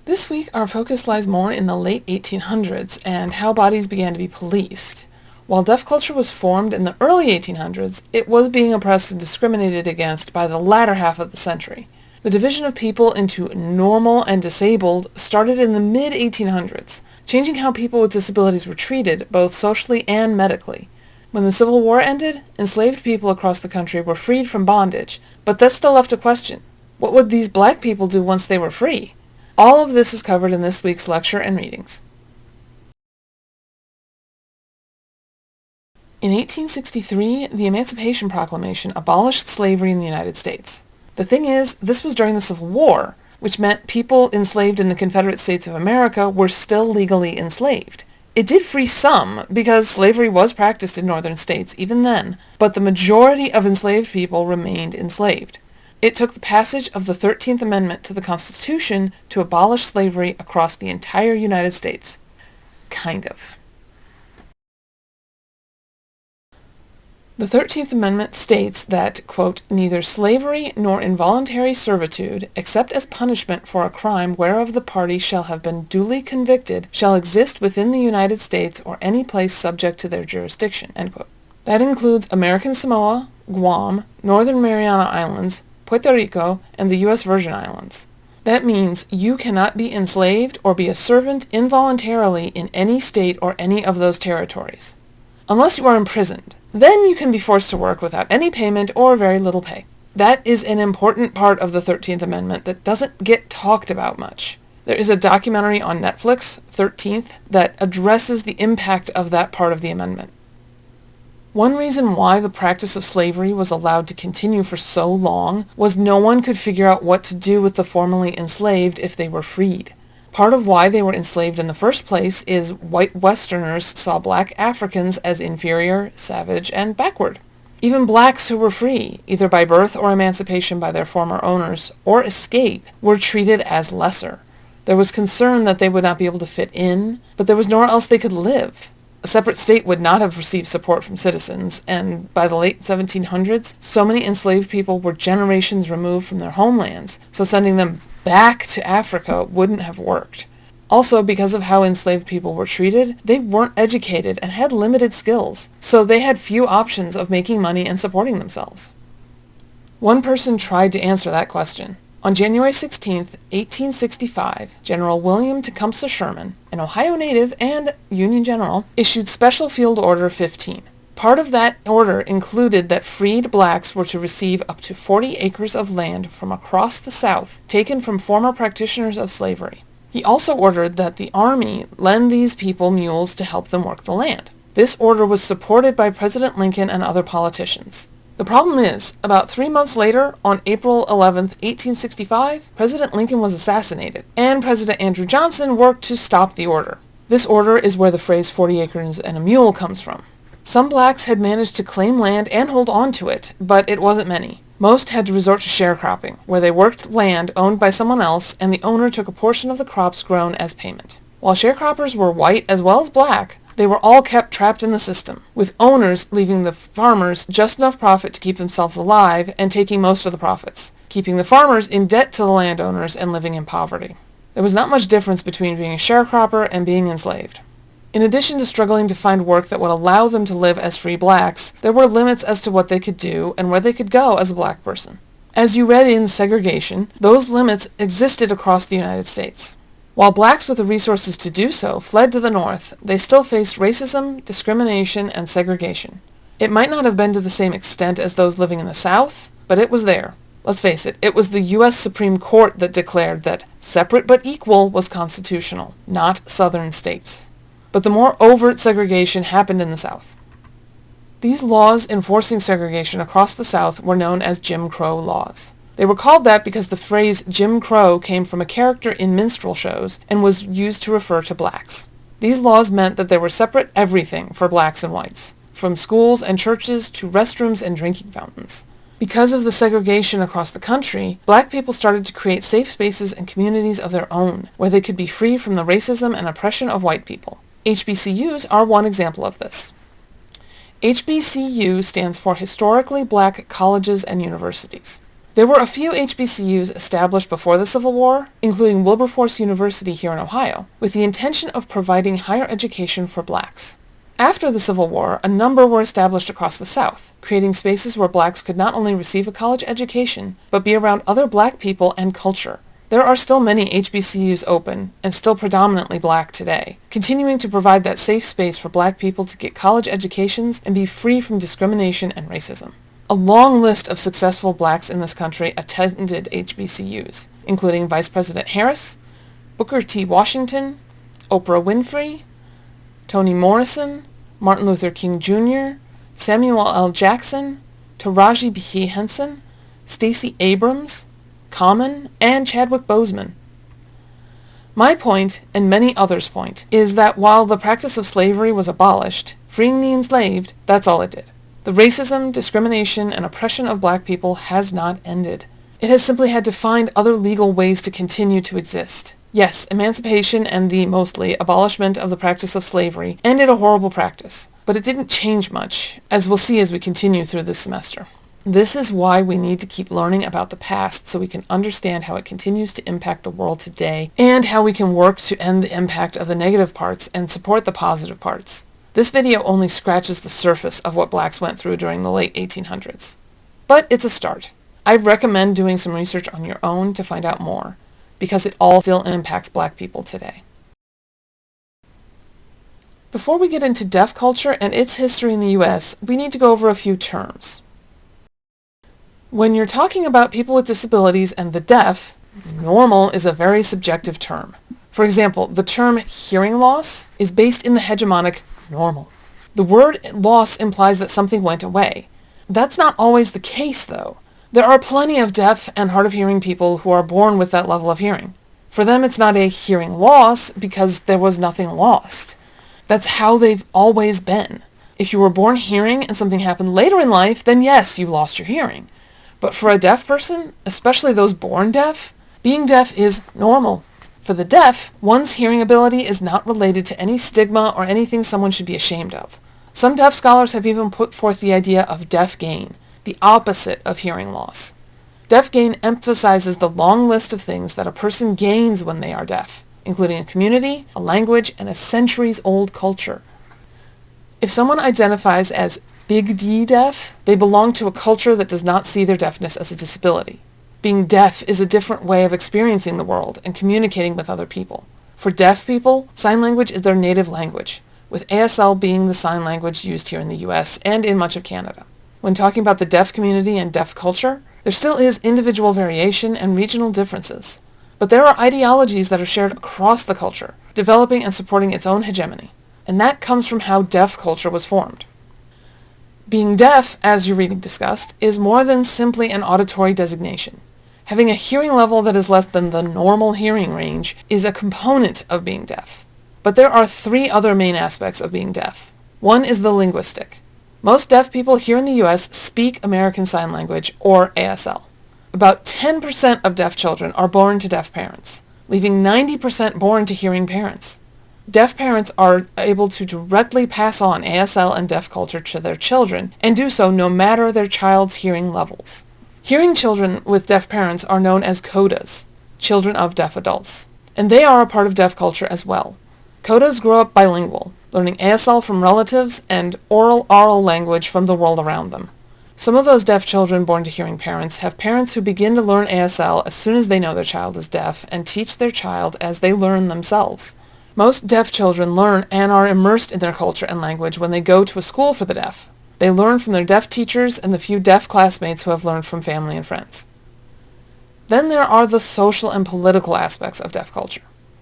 This week, our focus lies more in the late 1800s and how bodies began to be policed. While deaf culture was formed in the early 1800s, it was being oppressed and discriminated against by the latter half of the century. The division of people into normal and disabled started in the mid-1800s, changing how people with disabilities were treated, both socially and medically. When the Civil War ended, enslaved people across the country were freed from bondage, but that still left a question. What would these black people do once they were free? All of this is covered in this week's lecture and readings. In 1863, the Emancipation Proclamation abolished slavery in the United States. The thing is, this was during the Civil War, which meant people enslaved in the Confederate States of America were still legally enslaved. It did free some, because slavery was practiced in northern states even then, but the majority of enslaved people remained enslaved. It took the passage of the 13th Amendment to the Constitution to abolish slavery across the entire United States. Kind of. The 13th Amendment states that, quote, neither slavery nor involuntary servitude, except as punishment for a crime whereof the party shall have been duly convicted, shall exist within the United States or any place subject to their jurisdiction, end quote. That includes American Samoa, Guam, Northern Mariana Islands, Puerto Rico, and the U.S. Virgin Islands. That means you cannot be enslaved or be a servant involuntarily in any state or any of those territories. Unless you are imprisoned. Then you can be forced to work without any payment or very little pay. That is an important part of the 13th Amendment that doesn't get talked about much. There is a documentary on Netflix, 13th, that addresses the impact of that part of the amendment. One reason why the practice of slavery was allowed to continue for so long was no one could figure out what to do with the formerly enslaved if they were freed. Part of why they were enslaved in the first place is white Westerners saw black Africans as inferior, savage, and backward. Even blacks who were free, either by birth or emancipation by their former owners, or escape, were treated as lesser. There was concern that they would not be able to fit in, but there was nowhere else they could live. A separate state would not have received support from citizens, and by the late 1700s, so many enslaved people were generations removed from their homelands, so sending them back to Africa wouldn't have worked. Also, because of how enslaved people were treated, they weren't educated and had limited skills, so they had few options of making money and supporting themselves. One person tried to answer that question. On January 16, 1865, General William Tecumseh Sherman, an Ohio native and Union general, issued Special Field Order 15. Part of that order included that freed blacks were to receive up to 40 acres of land from across the South, taken from former practitioners of slavery. He also ordered that the Army lend these people mules to help them work the land. This order was supported by President Lincoln and other politicians. The problem is, about 3 months later, on April 11, 1865, President Lincoln was assassinated, and President Andrew Johnson worked to stop the order. This order is where the phrase 40 acres and a mule comes from. Some blacks had managed to claim land and hold on to it, but it wasn't many. Most had to resort to sharecropping, where they worked land owned by someone else, and the owner took a portion of the crops grown as payment. While sharecroppers were white as well as black, they were all kept trapped in the system, with owners leaving the farmers just enough profit to keep themselves alive and taking most of the profits, keeping the farmers in debt to the landowners and living in poverty. There was not much difference between being a sharecropper and being enslaved. In addition to struggling to find work that would allow them to live as free blacks, there were limits as to what they could do and where they could go as a black person. As you read in Segregation, those limits existed across the United States. While blacks with the resources to do so fled to the North, they still faced racism, discrimination, and segregation. It might not have been to the same extent as those living in the South, but it was there. Let's face it, it was the U.S. Supreme Court that declared that separate but equal was constitutional, not Southern states. But the more overt segregation happened in the South. These laws enforcing segregation across the South were known as Jim Crow laws. They were called that because the phrase Jim Crow came from a character in minstrel shows and was used to refer to blacks. These laws meant that there were separate everything for blacks and whites, from schools and churches to restrooms and drinking fountains. Because of the segregation across the country, black people started to create safe spaces and communities of their own, where they could be free from the racism and oppression of white people. HBCUs are one example of this. HBCU stands for Historically Black Colleges and Universities. There were a few HBCUs established before the Civil War, including Wilberforce University here in Ohio, with the intention of providing higher education for blacks. After the Civil War, a number were established across the South, creating spaces where blacks could not only receive a college education, but be around other black people and culture. There are still many HBCUs open, and still predominantly black today, continuing to provide that safe space for black people to get college educations and be free from discrimination and racism. A long list of successful blacks in this country attended HBCUs, including Vice President Harris, Booker T. Washington, Oprah Winfrey, Toni Morrison, Martin Luther King Jr., Samuel L. Jackson, Taraji P. Henson, Stacey Abrams, Common, and Chadwick Boseman. My point, and many others' point, is that while the practice of slavery was abolished, freeing the enslaved, that's all it did. The racism, discrimination, and oppression of black people has not ended. It has simply had to find other legal ways to continue to exist. Yes, emancipation and the, mostly, abolishment of the practice of slavery ended a horrible practice, but it didn't change much, as we'll see as we continue through this semester. This is why we need to keep learning about the past so we can understand how it continues to impact the world today and how we can work to end the impact of the negative parts and support the positive parts. This video only scratches the surface of what blacks went through during the late 1800s. But it's a start. I recommend doing some research on your own to find out more, because it all still impacts black people today. Before we get into deaf culture and its history in the U.S., we need to go over a few terms. When you're talking about people with disabilities and the deaf, normal is a very subjective term. For example, the term hearing loss is based in the hegemonic normal. The word loss implies that something went away. That's not always the case, though. There are plenty of deaf and hard of hearing people who are born with that level of hearing. For them, it's not a hearing loss because there was nothing lost. That's how they've always been. If you were born hearing and something happened later in life, then yes, you lost your hearing. But for a deaf person, especially those born deaf, being deaf is normal. For the deaf, one's hearing ability is not related to any stigma or anything someone should be ashamed of. Some deaf scholars have even put forth the idea of deaf gain, the opposite of hearing loss. Deaf gain emphasizes the long list of things that a person gains when they are deaf, including a community, a language, and a centuries-old culture. If someone identifies as Big D deaf, they belong to a culture that does not see their deafness as a disability. Being deaf is a different way of experiencing the world and communicating with other people. For deaf people, sign language is their native language, with ASL being the sign language used here in the US and in much of Canada. When talking about the deaf community and deaf culture, there still is individual variation and regional differences. But there are ideologies that are shared across the culture, developing and supporting its own hegemony. And that comes from how deaf culture was formed. Being deaf, as your reading discussed, is more than simply an auditory designation. Having a hearing level that is less than the normal hearing range is a component of being deaf. But there are three other main aspects of being deaf. One is the linguistic. Most deaf people here in the U.S. speak American Sign Language, or ASL. About 10% of deaf children are born to deaf parents, leaving 90% born to hearing parents. Deaf parents are able to directly pass on ASL and deaf culture to their children, and do so no matter their child's hearing levels. Hearing children with deaf parents are known as codas, children of deaf adults, and they are a part of deaf culture as well. Codas grow up bilingual, learning ASL from relatives and oral language from the world around them. Some of those deaf children born to hearing parents have parents who begin to learn ASL as soon as they know their child is deaf and teach their child as they learn themselves. Most deaf children learn and are immersed in their culture and language when they go to a school for the deaf. They learn from their deaf teachers and the few deaf classmates who have learned from family and friends. Then there are the social and political aspects of deaf culture.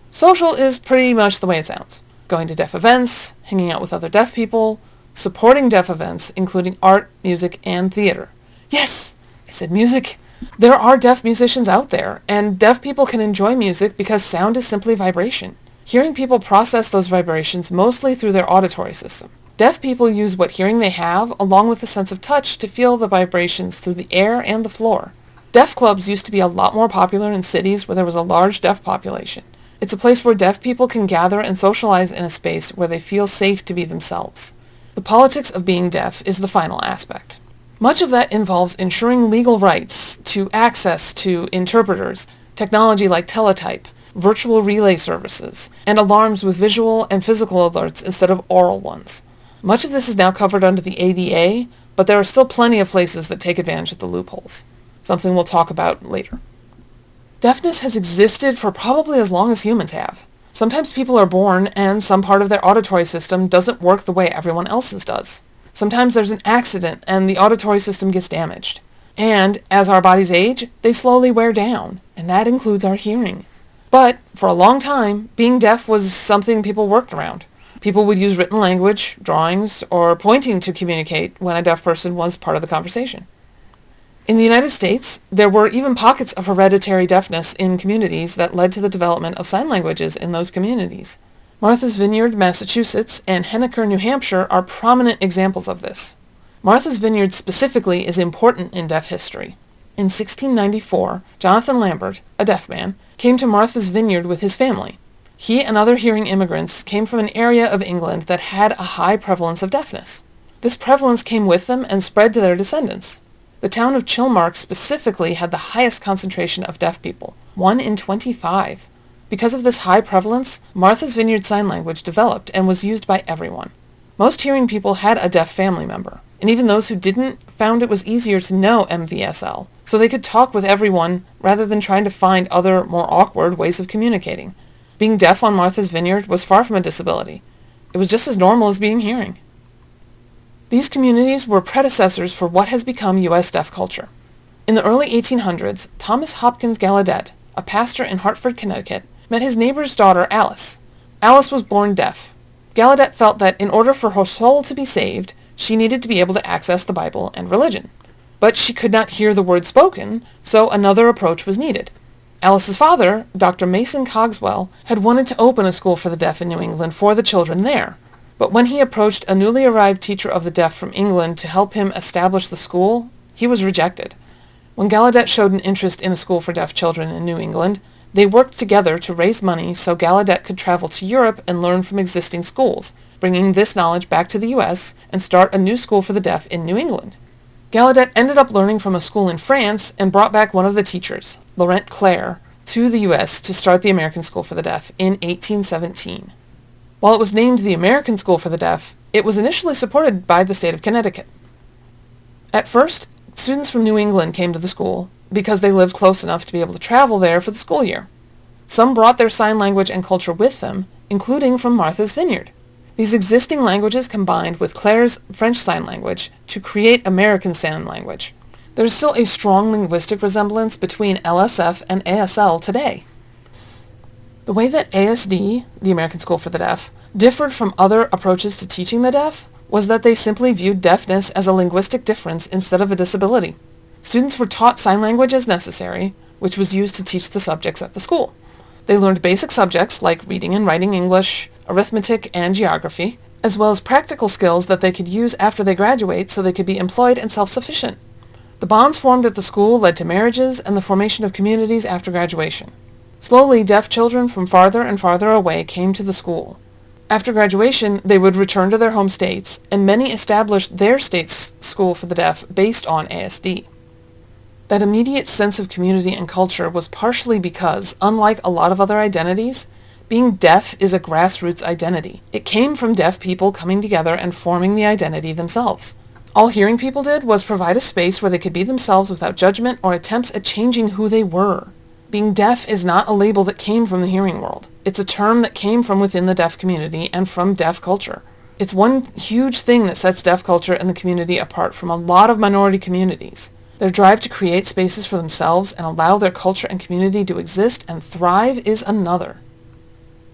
Social is pretty much the way it sounds. Going to deaf events, hanging out with other deaf people, supporting deaf events, including art, music, and theater. Yes, I said music. There are deaf musicians out there, and deaf people can enjoy music because sound is simply vibration. Hearing people process those vibrations mostly through their auditory system. Deaf people use what hearing they have, along with the sense of touch, to feel the vibrations through the air and the floor. Deaf clubs used to be a lot more popular in cities where there was a large deaf population. It's a place where deaf people can gather and socialize in a space where they feel safe to be themselves. The politics of being deaf is the final aspect. Much of that involves ensuring legal rights to access to interpreters, technology like teletype, virtual relay services, and alarms with visual and physical alerts instead of oral ones. Much of this is now covered under the ADA, but there are still plenty of places that take advantage of the loopholes, something we'll talk about later. Deafness has existed for probably as long as humans have. Sometimes people are born and some part of their auditory system doesn't work the way everyone else's does. Sometimes there's an accident and the auditory system gets damaged. And as our bodies age, they slowly wear down, and that includes our hearing. But for a long time, being deaf was something people worked around. People would use written language, drawings, or pointing to communicate when a deaf person was part of the conversation. In the United States, there were even pockets of hereditary deafness in communities that led to the development of sign languages in those communities. Martha's Vineyard, Massachusetts, and Henniker, New Hampshire are prominent examples of this. Martha's Vineyard specifically is important in deaf history. In 1694, Jonathan Lambert, a deaf man, came to Martha's Vineyard with his family. He and other hearing immigrants came from an area of England that had a high prevalence of deafness. This prevalence came with them and spread to their descendants. The town of Chilmark specifically had the highest concentration of deaf people, 1 in 25. Because of this high prevalence, Martha's Vineyard Sign Language developed and was used by everyone. Most hearing people had a deaf family member, and even those who didn't found it was easier to know MVSL, so they could talk with everyone rather than trying to find other, more awkward ways of communicating. Being deaf on Martha's Vineyard was far from a disability. It was just as normal as being hearing. These communities were predecessors for what has become U.S. deaf culture. In the early 1800s, Thomas Hopkins Gallaudet, a pastor in Hartford, Connecticut, met his neighbor's daughter, Alice. Alice was born deaf. Gallaudet felt that in order for her soul to be saved, she needed to be able to access the Bible and religion. But she could not hear the word spoken, so another approach was needed. Alice's father, Dr. Mason Cogswell, had wanted to open a school for the deaf in New England for the children there. But when he approached a newly arrived teacher of the deaf from England to help him establish the school, he was rejected. When Gallaudet showed an interest in a school for deaf children in New England, they worked together to raise money so Gallaudet could travel to Europe and learn from existing schools, bringing this knowledge back to the U.S. and start a new school for the deaf in New England. Gallaudet ended up learning from a school in France and brought back one of the teachers, Laurent Claire, to the U.S. to start the American School for the Deaf in 1817. While it was named the American School for the Deaf, it was initially supported by the state of Connecticut. At first, students from New England came to the school because they lived close enough to be able to travel there for the school year. Some brought their sign language and culture with them, including from Martha's Vineyard. These existing languages combined with Claire's French Sign Language to create American Sign Language. There is still a strong linguistic resemblance between LSF and ASL today. The way that ASD, the American School for the Deaf, differed from other approaches to teaching the deaf was that they simply viewed deafness as a linguistic difference instead of a disability. Students were taught sign language as necessary, which was used to teach the subjects at the school. They learned basic subjects like reading and writing English, arithmetic, and geography, as well as practical skills that they could use after they graduate so they could be employed and self-sufficient. The bonds formed at the school led to marriages and the formation of communities after graduation. Slowly, deaf children from farther and farther away came to the school. After graduation, they would return to their home states, and many established their state's school for the deaf based on ASD. That immediate sense of community and culture was partially because, unlike a lot of other identities, being deaf is a grassroots identity. It came from deaf people coming together and forming the identity themselves. All hearing people did was provide a space where they could be themselves without judgment or attempts at changing who they were. Being deaf is not a label that came from the hearing world. It's a term that came from within the deaf community and from deaf culture. It's one huge thing that sets deaf culture and the community apart from a lot of minority communities. Their drive to create spaces for themselves and allow their culture and community to exist and thrive is another.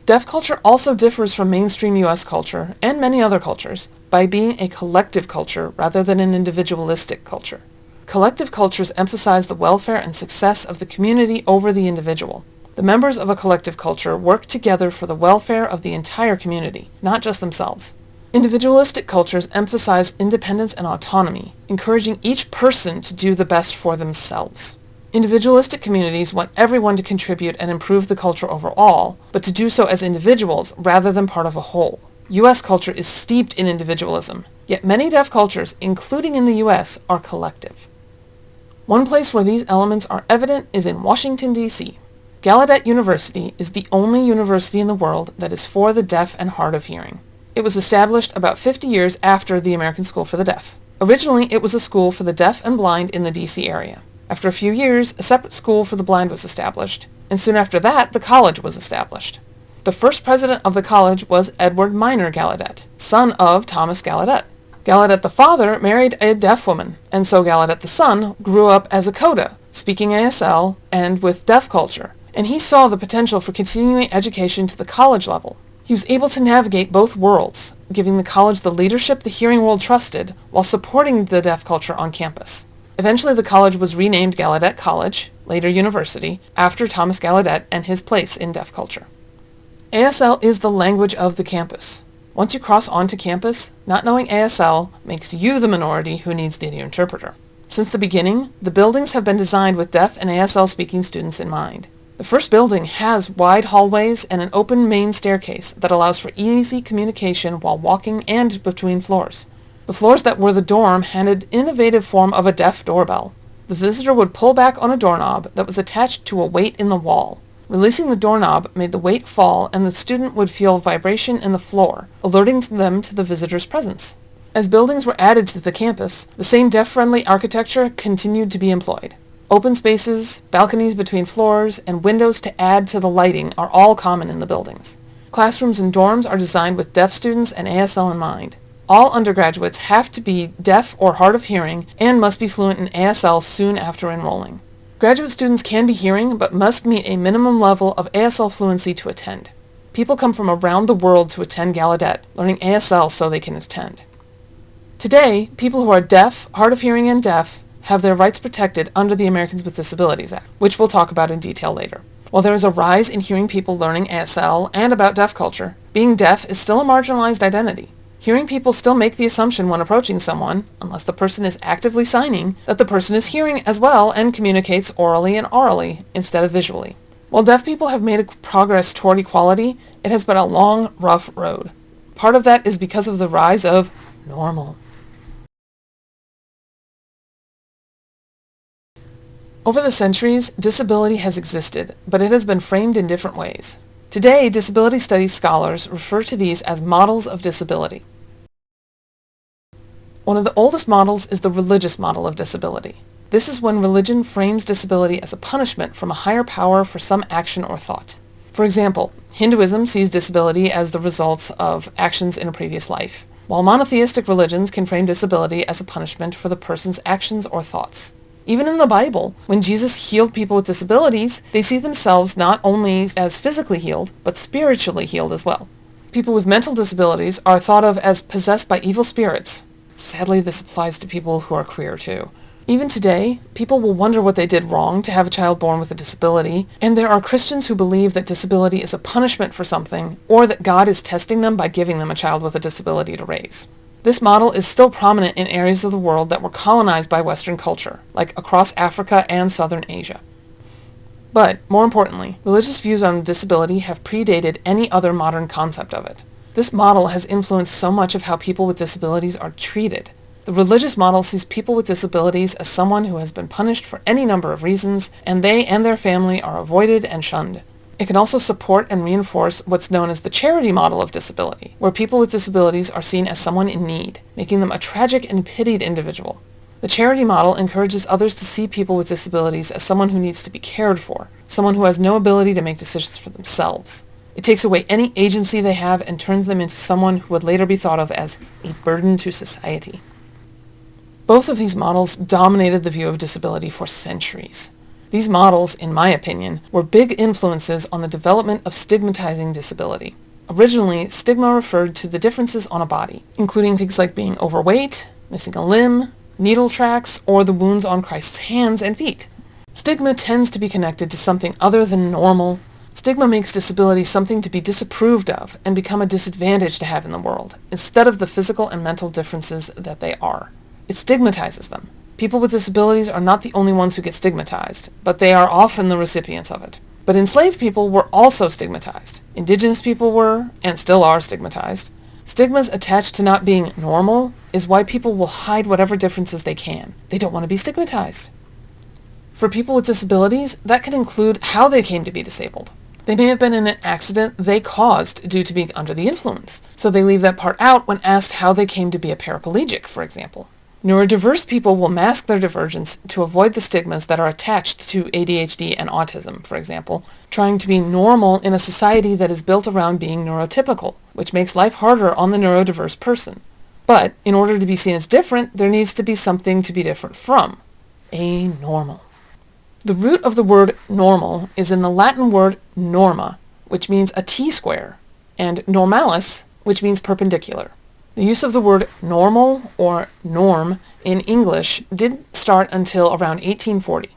Deaf culture also differs from mainstream U.S. culture and many other cultures by being a collective culture rather than an individualistic culture. Collective cultures emphasize the welfare and success of the community over the individual. The members of a collective culture work together for the welfare of the entire community, not just themselves. Individualistic cultures emphasize independence and autonomy, encouraging each person to do the best for themselves. Individualistic communities want everyone to contribute and improve the culture overall, but to do so as individuals rather than part of a whole. U.S. culture is steeped in individualism, Yet many deaf cultures, including in the U.S., are collective. One place where these elements are evident is in Washington, D.C. Gallaudet University is the only university in the world that is for the deaf and hard of hearing. It was established about 50 years after the American School for the Deaf. Originally, it was a school for the deaf and blind in the D.C. area. After a few years, a separate school for the blind was established, and soon after that, the college was established. The first president of the college was Edward Minor Gallaudet, son of Thomas Gallaudet. Gallaudet the father married a deaf woman, and so Gallaudet the son grew up as a coda, speaking ASL and with deaf culture, and he saw the potential for continuing education to the college level. He was able to navigate both worlds, giving the college the leadership the hearing world trusted while supporting the deaf culture on campus. Eventually the college was renamed Gallaudet College, later University, after Thomas Gallaudet and his place in deaf culture. ASL is the language of the campus. Once you cross onto campus, not knowing ASL makes you the minority who needs the interpreter. Since the beginning, the buildings have been designed with deaf and ASL-speaking students in mind. The first building has wide hallways and an open main staircase that allows for easy communication while walking and between floors. The floors that were the dorm had an innovative form of a deaf doorbell. The visitor would pull back on a doorknob that was attached to a weight in the wall. Releasing the doorknob made the weight fall, and the student would feel vibration in the floor, alerting them to the visitor's presence. As buildings were added to the campus, the same deaf-friendly architecture continued to be employed. Open spaces, balconies between floors, and windows to add to the lighting are all common in the buildings. Classrooms and dorms are designed with deaf students and ASL in mind. All undergraduates have to be deaf or hard of hearing and must be fluent in ASL soon after enrolling. Graduate students can be hearing, but must meet a minimum level of ASL fluency to attend. People come from around the world to attend Gallaudet, learning ASL so they can attend. Today, people who are deaf, hard of hearing, and deaf have their rights protected under the Americans with Disabilities Act, which we'll talk about in detail later. While there is a rise in hearing people learning ASL and about deaf culture, being deaf is still a marginalized identity. Hearing people still make the assumption when approaching someone, unless the person is actively signing, that the person is hearing as well and communicates orally and aurally instead of visually. While deaf people have made progress toward equality, it has been a long, rough road. Part of that is because of the rise of normal. Over the centuries, disability has existed, but it has been framed in different ways. Today, disability studies scholars refer to these as models of disability. One of the oldest models is the religious model of disability. This is when religion frames disability as a punishment from a higher power for some action or thought. For example, Hinduism sees disability as the results of actions in a previous life, while monotheistic religions can frame disability as a punishment for the person's actions or thoughts. Even in the Bible, when Jesus healed people with disabilities, they see themselves not only as physically healed, but spiritually healed as well. People with mental disabilities are thought of as possessed by evil spirits. Sadly, this applies to people who are queer too. Even today, people will wonder what they did wrong to have a child born with a disability, and there are Christians who believe that disability is a punishment for something, or that God is testing them by giving them a child with a disability to raise. This model is still prominent in areas of the world that were colonized by Western culture, like across Africa and Southern Asia. But, more importantly, religious views on disability have predated any other modern concept of it. This model has influenced so much of how people with disabilities are treated. The religious model sees people with disabilities as someone who has been punished for any number of reasons, and they and their family are avoided and shunned. It can also support and reinforce what's known as the charity model of disability, where people with disabilities are seen as someone in need, making them a tragic and pitied individual. The charity model encourages others to see people with disabilities as someone who needs to be cared for, someone who has no ability to make decisions for themselves. It takes away any agency they have and turns them into someone who would later be thought of as a burden to society. Both of these models dominated the view of disability for centuries. These models, in my opinion, were big influences on the development of stigmatizing disability. Originally, stigma referred to the differences on a body, including things like being overweight, missing a limb, needle tracks, or the wounds on Christ's hands and feet. Stigma tends to be connected to something other than normal. Stigma makes disability something to be disapproved of and become a disadvantage to have in the world, instead of the physical and mental differences that they are. It stigmatizes them. People with disabilities are not the only ones who get stigmatized, but they are often the recipients of it. But enslaved people were also stigmatized. Indigenous people were, and still are, stigmatized. Stigmas attached to not being normal is why people will hide whatever differences they can. They don't want to be stigmatized. For people with disabilities, that can include how they came to be disabled. They may have been in an accident they caused due to being under the influence, so they leave that part out when asked how they came to be a paraplegic, for example. Neurodiverse people will mask their divergence to avoid the stigmas that are attached to ADHD and autism, for example, trying to be normal in a society that is built around being neurotypical, which makes life harder on the neurodiverse person. But in order to be seen as different, there needs to be something to be different from. A normal. The root of the word normal is in the Latin word norma, which means a t-square, and normalis, which means perpendicular. The use of the word normal or norm in English didn't start until around 1840.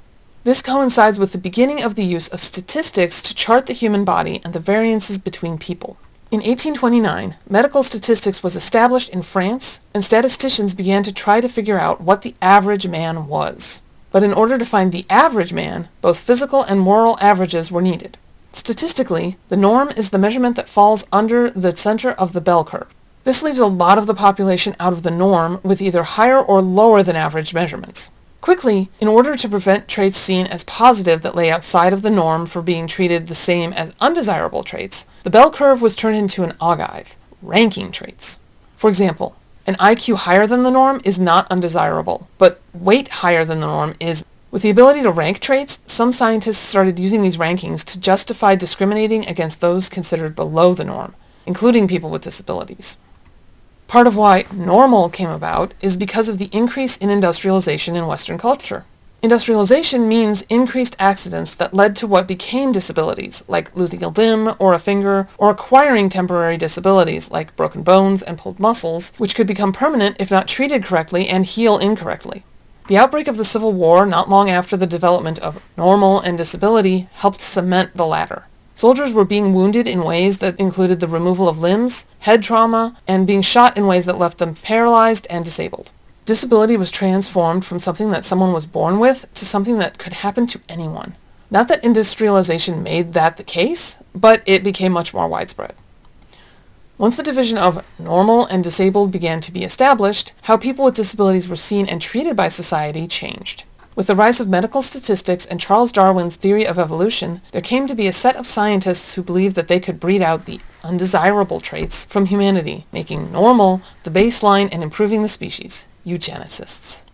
This coincides with the beginning of the use of statistics to chart the human body and the variances between people. In 1829, medical statistics was established in France, and statisticians began to try to figure out what the average man was. But in order to find the average man, both physical and moral averages were needed. Statistically, the norm is the measurement that falls under the center of the bell curve. This leaves a lot of the population out of the norm with either higher or lower than average measurements. Quickly, in order to prevent traits seen as positive that lay outside of the norm for being treated the same as undesirable traits, the bell curve was turned into an ogive, ranking traits. For example, an IQ higher than the norm is not undesirable, but weight higher than the norm is. With the ability to rank traits, some scientists started using these rankings to justify discriminating against those considered below the norm, including people with disabilities. Part of why normal came about is because of the increase in industrialization in Western culture. Industrialization means increased accidents that led to what became disabilities, like losing a limb or a finger, or acquiring temporary disabilities, like broken bones and pulled muscles, which could become permanent if not treated correctly and heal incorrectly. The outbreak of the Civil War not long after the development of normal and disability helped cement the latter. Soldiers were being wounded in ways that included the removal of limbs, head trauma, and being shot in ways that left them paralyzed and disabled. Disability was transformed from something that someone was born with to something that could happen to anyone. Not that industrialization made that the case, but it became much more widespread. Once the division of normal and disabled began to be established, how people with disabilities were seen and treated by society changed. With the rise of medical statistics and Charles Darwin's theory of evolution, there came to be a set of scientists who believed that they could breed out the undesirable traits from humanity, making normal the baseline and improving the species. Eugenicists.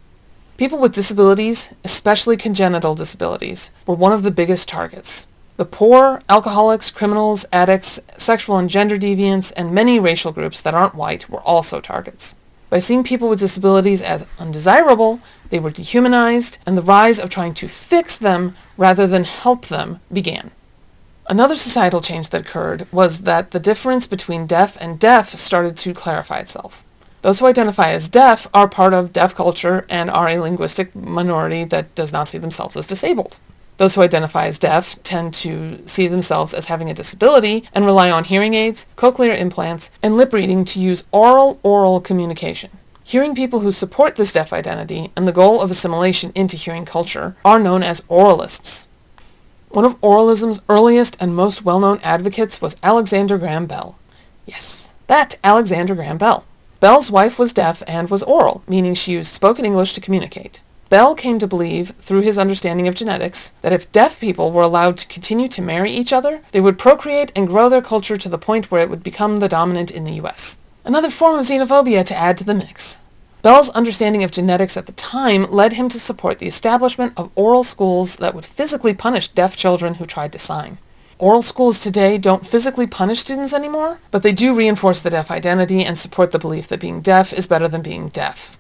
People with disabilities, especially congenital disabilities, were one of the biggest targets. The poor, alcoholics, criminals, addicts, sexual and gender deviants, and many racial groups that aren't white were also targets. By seeing people with disabilities as undesirable, they were dehumanized, and the rise of trying to fix them rather than help them began. Another societal change that occurred was that the difference between deaf and deaf started to clarify itself. Those who identify as deaf are part of deaf culture and are a linguistic minority that does not see themselves as disabled. Those who identify as deaf tend to see themselves as having a disability and rely on hearing aids, cochlear implants, and lip reading to use oral communication. Hearing people who support this deaf identity and the goal of assimilation into hearing culture are known as oralists. One of oralism's earliest and most well-known advocates was Alexander Graham Bell. Yes, that Alexander Graham Bell. Bell's wife was deaf and was oral, meaning she used spoken English to communicate. Bell came to believe, through his understanding of genetics, that if deaf people were allowed to continue to marry each other, they would procreate and grow their culture to the point where it would become the dominant in the U.S. Another form of xenophobia to add to the mix. Bell's understanding of genetics at the time led him to support the establishment of oral schools that would physically punish deaf children who tried to sign. Oral schools today don't physically punish students anymore, but they do reinforce the deaf identity and support the belief that being deaf is better than being deaf.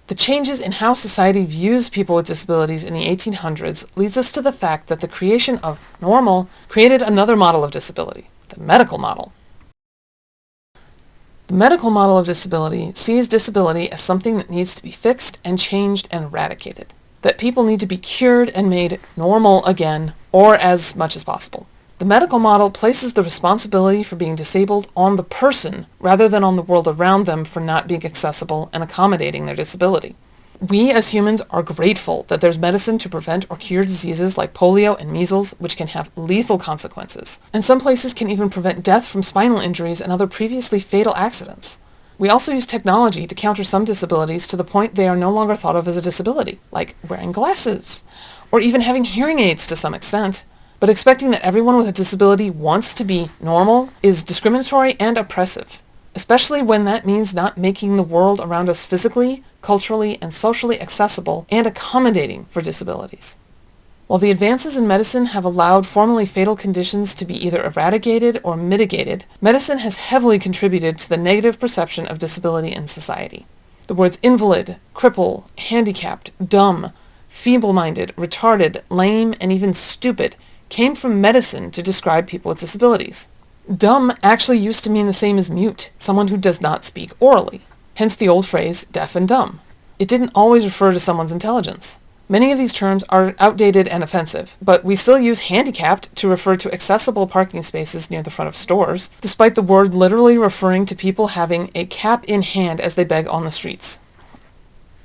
The changes in how society views people with disabilities in the 1800s leads us to the fact that the creation of normal created another model of disability, the medical model. The medical model of disability sees disability as something that needs to be fixed and changed and eradicated, that people need to be cured and made normal again, or as much as possible. The medical model places the responsibility for being disabled on the person rather than on the world around them for not being accessible and accommodating their disability. We as humans are grateful that there's medicine to prevent or cure diseases like polio and measles, which can have lethal consequences. And some places can even prevent death from spinal injuries and other previously fatal accidents. We also use technology to counter some disabilities to the point they are no longer thought of as a disability, like wearing glasses, or even having hearing aids to some extent. But expecting that everyone with a disability wants to be normal is discriminatory and oppressive, especially when that means not making the world around us physically, culturally, and socially accessible and accommodating for disabilities. While the advances in medicine have allowed formerly fatal conditions to be either eradicated or mitigated, medicine has heavily contributed to the negative perception of disability in society. The words invalid, cripple, handicapped, dumb, feeble-minded, retarded, lame, and even stupid came from medicine to describe people with disabilities. Dumb actually used to mean the same as mute, someone who does not speak orally, hence the old phrase deaf and dumb. It didn't always refer to someone's intelligence. Many of these terms are outdated and offensive, but we still use handicapped to refer to accessible parking spaces near the front of stores, despite the word literally referring to people having a cap in hand as they beg on the streets.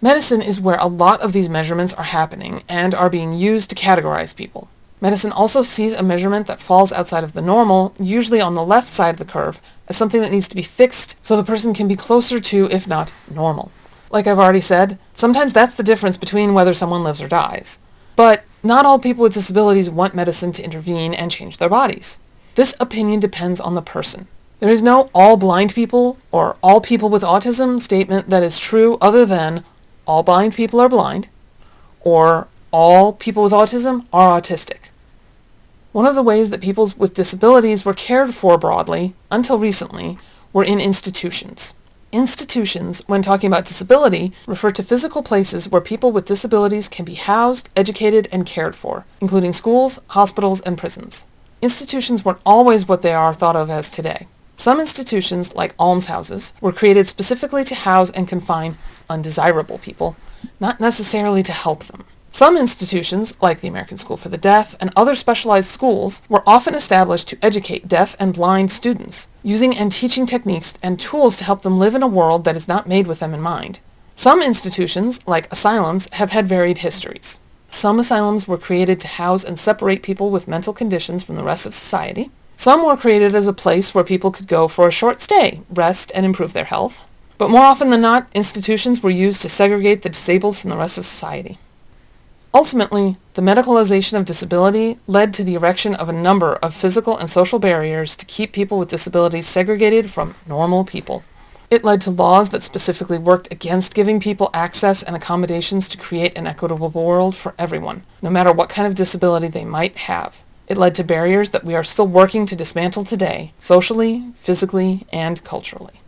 Medicine is where a lot of these measurements are happening and are being used to categorize people. Medicine also sees a measurement that falls outside of the normal, usually on the left side of the curve, as something that needs to be fixed so the person can be closer to, if not, normal. Like I've already said, sometimes that's the difference between whether someone lives or dies. But not all people with disabilities want medicine to intervene and change their bodies. This opinion depends on the person. There is no all blind people or all people with autism statement that is true other than all blind people are blind or all people with autism are autistic. One of the ways that people with disabilities were cared for broadly, until recently, were in institutions. Institutions, when talking about disability, refer to physical places where people with disabilities can be housed, educated, and cared for, including schools, hospitals, and prisons. Institutions weren't always what they are thought of as today. Some institutions, like almshouses, were created specifically to house and confine undesirable people, not necessarily to help them. Some institutions, like the American School for the Deaf and other specialized schools, were often established to educate deaf and blind students, using and teaching techniques and tools to help them live in a world that is not made with them in mind. Some institutions, like asylums, have had varied histories. Some asylums were created to house and separate people with mental conditions from the rest of society. Some were created as a place where people could go for a short stay, rest, and improve their health. But more often than not, institutions were used to segregate the disabled from the rest of society. Ultimately, the medicalization of disability led to the erection of a number of physical and social barriers to keep people with disabilities segregated from normal people. It led to laws that specifically worked against giving people access and accommodations to create an equitable world for everyone, no matter what kind of disability they might have. It led to barriers that we are still working to dismantle today, socially, physically, and culturally.